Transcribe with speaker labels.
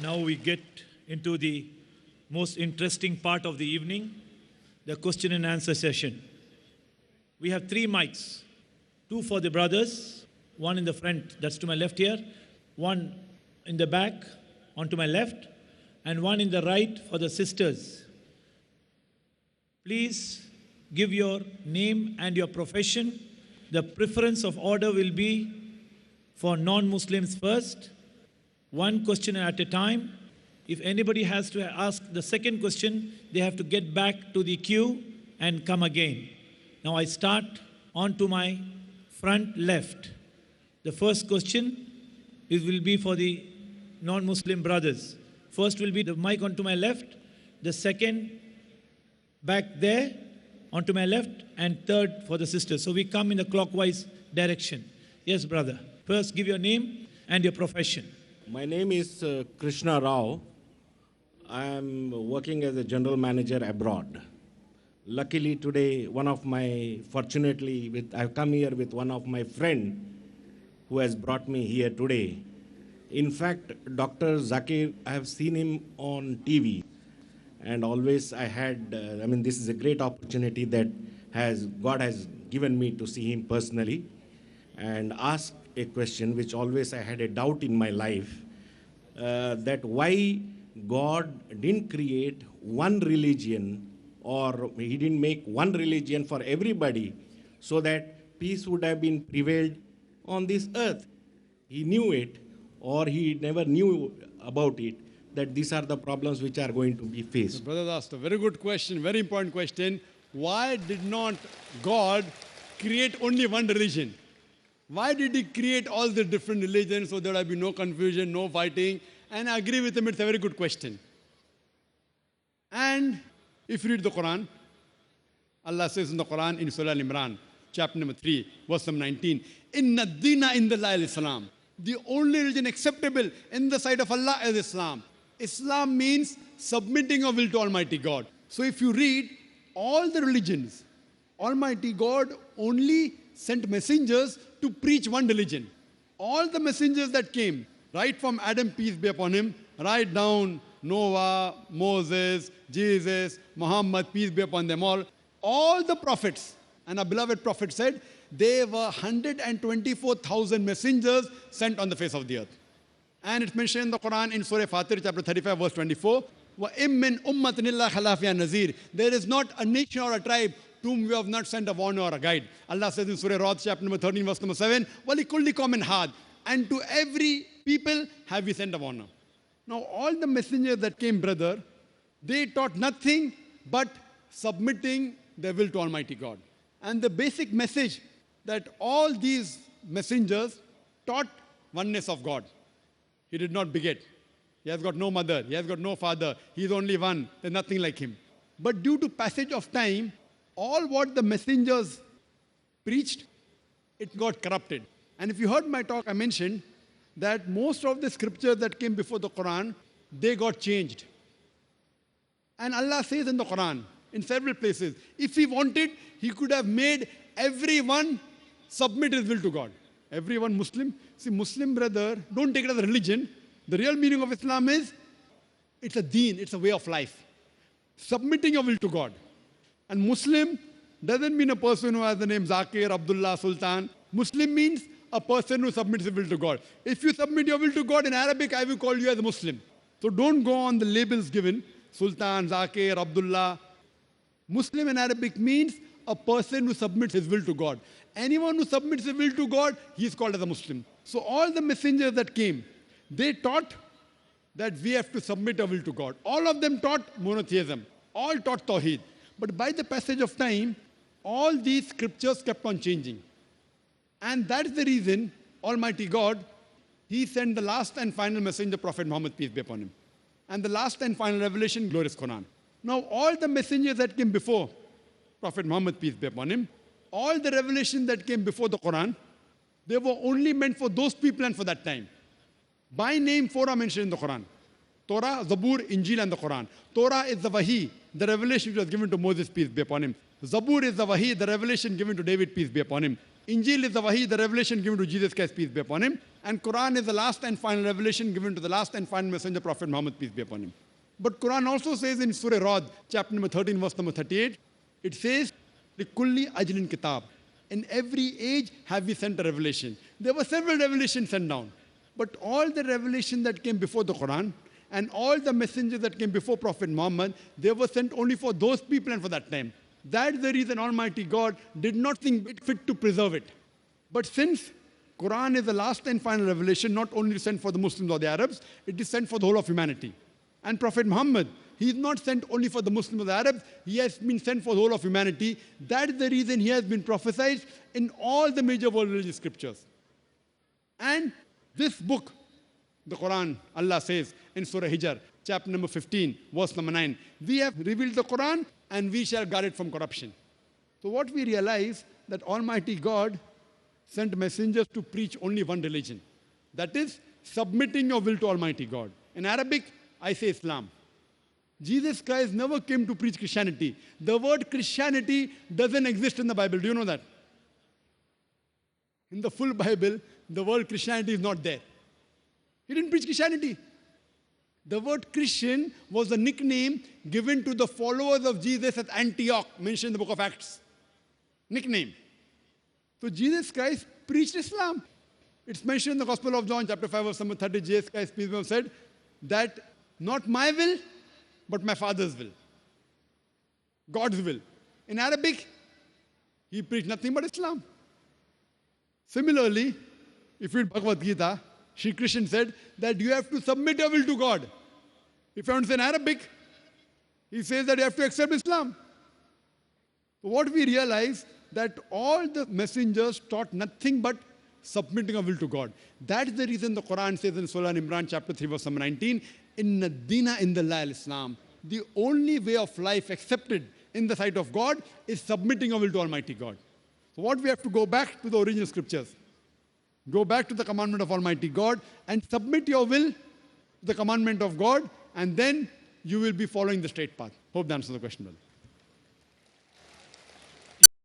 Speaker 1: Now we get into the most interesting part of the evening, the question and answer session. We have 3 mics, 2 for the brothers, 1 in the front, that's to my left here, 1 in the back, onto my left, and 1 in the right for the sisters. Please give your name and your profession. The preference of order will be for non-Muslims first, 1 question at a time. If anybody has to ask the second question, they have to get back to the queue and come again. Now I start on to my front left. The first question will be for the non-Muslim brothers. First will be the mic onto my left, the second back there onto my left, and third for the sisters. So we come in a clockwise direction. Yes, brother. First give your name and your profession.
Speaker 2: My name is Krishna Rao. I am working as a general manager abroad. Luckily today, I've come here with one of my friend who has brought me here today. In fact, Dr. Zakir, I have seen him on TV, and always this is a great opportunity that God has given me to see him personally and ask a question which always I had a doubt in my life, that why God didn't create one religion, or he didn't make one religion for everybody so that peace would have been prevailed on this earth. He knew it, or he never knew about it, that these are the problems which are going to be faced.
Speaker 3: The brother asked a very good question, very important question. Why did not God create only one religion? Why did he create all the different religions so there will be no confusion, no fighting? And I agree with him, it's a very good question. And if you read the Quran, Allah says in the Quran in Surah Al-Imran, chapter number 3, verse number 19, Inna dina indallahi al-Islam. The only religion acceptable in the sight of Allah is Islam. Islam means submitting your will to Almighty God. So if you read all the religions, Almighty God only sent messengers to preach one religion. All the messengers that came, right from Adam, peace be upon him, right down Noah, Moses, Jesus, Muhammad, peace be upon them all the prophets, and our beloved prophet said, there were 124,000 messengers sent on the face of the earth. And it's mentioned in the Quran in Surah Fatir, chapter 35, verse 24, وَإِم مِّنْ أُمَّةٍ إِلَّا خَلَا فِيهَا نَذِيرٌ. There is not a nation or a tribe to whom we have not sent a warner or a guide. Allah says in Surah Ra'd, chapter number 13, verse number 7, وَلِكُلِّ قَوْمٍ هَادٍ. And to every people have we sent a warner. Now all the messengers that came, brother, they taught nothing but submitting their will to Almighty God. And the basic message that all these messengers taught oneness of God. He did not beget. He has got no mother. He has got no father. He is only one. There's nothing like him. But due to passage of time, all what the messengers preached, it got corrupted. And if you heard my talk, I mentioned that most of the scriptures that came before the Quran, they got changed. And Allah says in the Quran, in several places, if he wanted, he could have made everyone submit his will to God. Everyone Muslim. See, Muslim brother, don't take it as a religion. The real meaning of Islam is, it's a deen, it's a way of life. Submitting your will to God. And Muslim doesn't mean a person who has the name Zakir, Abdullah, Sultan. Muslim means a person who submits his will to God. If you submit your will to God in Arabic, I will call you as a Muslim. So don't go on the labels given, Sultan, Zakir, Abdullah. Muslim in Arabic means a person who submits his will to God. Anyone who submits his will to God, he is called as a Muslim. So all the messengers that came, they taught that we have to submit our will to God. All of them taught monotheism. All taught Tawheed. But by the passage of time, all these scriptures kept on changing. And that's the reason Almighty God, he sent the last and final messenger, Prophet Muhammad, peace be upon him. And the last and final revelation, glorious Quran. Now all the messengers that came before Prophet Muhammad, peace be upon him, all the revelation that came before the Quran, they were only meant for those people and for that time. By name, 4 are mentioned in the Quran. Torah, Zabur, Injil, and the Quran. Torah is the Wahi, the revelation which was given to Moses, peace be upon him. Zabur is the Wahi, the revelation given to David, peace be upon him. Injil is the Wahi, the revelation given to Jesus Christ, peace be upon him. And Quran is the last and final revelation given to the last and final messenger, Prophet Muhammad, peace be upon him. But Quran also says in Surah Ra'd, chapter number 13, verse number 38, it says, لِكُلِّ أَجْلٍ kitab. In every age have we sent a revelation. There were several revelations sent down. But all the revelation that came before the Quran and all the messengers that came before Prophet Muhammad, they were sent only for those people and for that time. That's the reason Almighty God did not think it fit to preserve it. But since Quran is the last and final revelation, not only sent for the Muslims or the Arabs, it is sent for the whole of humanity. And Prophet Muhammad, he is not sent only for the Muslims or the Arabs, he has been sent for the whole of humanity. That is the reason he has been prophesied in all the major world religious scriptures. And this book, the Quran, Allah says in Surah Hijr, chapter number 15, verse number 9, we have revealed the Quran and we shall guard it from corruption. So what we realize, that Almighty God sent messengers to preach only one religion. That is, submitting your will to Almighty God. In Arabic, I say Islam. Jesus Christ never came to preach Christianity. The word Christianity doesn't exist in the Bible. Do you know that? In the full Bible, the word Christianity is not there. He didn't preach Christianity. The word Christian was a nickname given to the followers of Jesus at Antioch, mentioned in the book of Acts. Nickname. So Jesus Christ preached Islam. It's mentioned in the Gospel of John, chapter 5, verse number 30, Jesus Christ, peace be upon him, said that not my will, but my Father's will. God's will. In Arabic, he preached nothing but Islam. Similarly, if you read Bhagavad Gita, Shri Krishna said that you have to submit your will to God. If you understand Arabic, he says that you have to accept Islam. So what we realize, that all the messengers taught nothing but submitting our will to God. That is the reason the Quran says in Surah Imran, chapter 3, verse number 19, Inna dina indallahi al-Islam. The only way of life accepted in the sight of God is submitting our will to Almighty God. So what we have to go back to the original scriptures. Go back to the commandment of Almighty God and submit your will to the commandment of God, and then you will be following the straight path. Hope that answers the question well.